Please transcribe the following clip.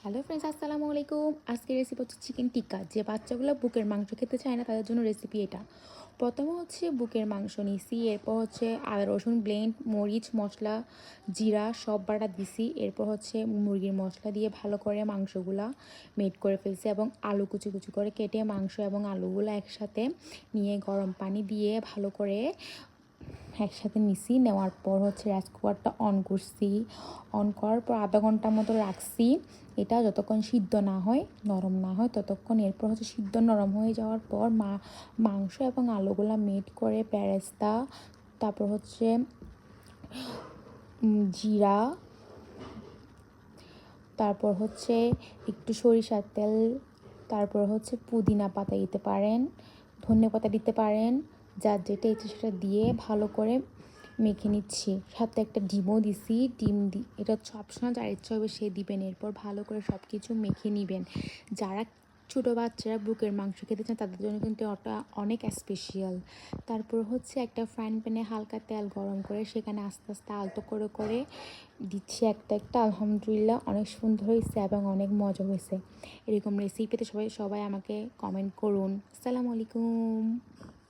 Hello friends, আসসালামু আলাইকুম। আজকের রেসিপি হচ্ছে চিকেন টিক্কা। যে বাচ্চাগুলো বুকের মাংস খেতে চায় না তাদের জন্য রেসিপি এটা। প্রথমে হচ্ছে বুকের মাংস নিছি, এরপর হচ্ছে আদা রসুন ব্লেন্ড, মরিচ মশলা, জিরা সব বাটা দিছি। এরপর হচ্ছে মুরগির মশলা দিয়ে ভালো করে মাংসগুলা মেড করে ফেলছি এবং আলু কুচি কুচি করে কেটে মাংস এবং আলুগুলো একসাথে নিয়ে গরম পানি দিয়ে ভালো করে একসাথে নিছি। নেওয়ার পর হচ্ছে রাইস কুকারটা অন করছি। অন করার পর আধা ঘন্টার মতো রাখছি এটা যতক্ষণ সিদ্ধ না হয়, নরম না হয় ততক্ষণ। এরপর হচ্ছে সিদ্ধ নরম হয়ে যাওয়ার পর মাংস এবং আলুগুলা মেট করে বেরেস্তা, তারপর হচ্ছে জিরা, তারপর হচ্ছে একটু সরিষার তেল, তারপর হচ্ছে পুদিনা পাতা দিতে পারেন, ধনে পাতা দিতে পারেন, যার যেটা ইচ্ছে সেটা দিয়ে ভালো করে মেখে নিচ্ছি। সাথে একটা ডিমও দিছি। এটা হচ্ছে অপশনাল, যার ইচ্ছা হবে সে দিবেন। এরপর ভালো করে সব কিছু মেখে নেবেন। যারা ছোটো বাচ্চারা বুকের মাংস খেতে চান তাদের জন্য কিন্তু ওটা অনেক স্পেশাল। তারপর হচ্ছে একটা ফ্রাইং প্যানে হালকা তেল গরম করে সেখানে আস্তে আস্তে আলতো করে করে দিচ্ছি একটা একটা। আলহামদুলিল্লাহ অনেক সুন্দর হয়েছে এবং অনেক মজা হয়েছে। এরকম রেসিপিতে সবাই সবাই আমাকে কমেন্ট করুন। আসসালামু আলাইকুম।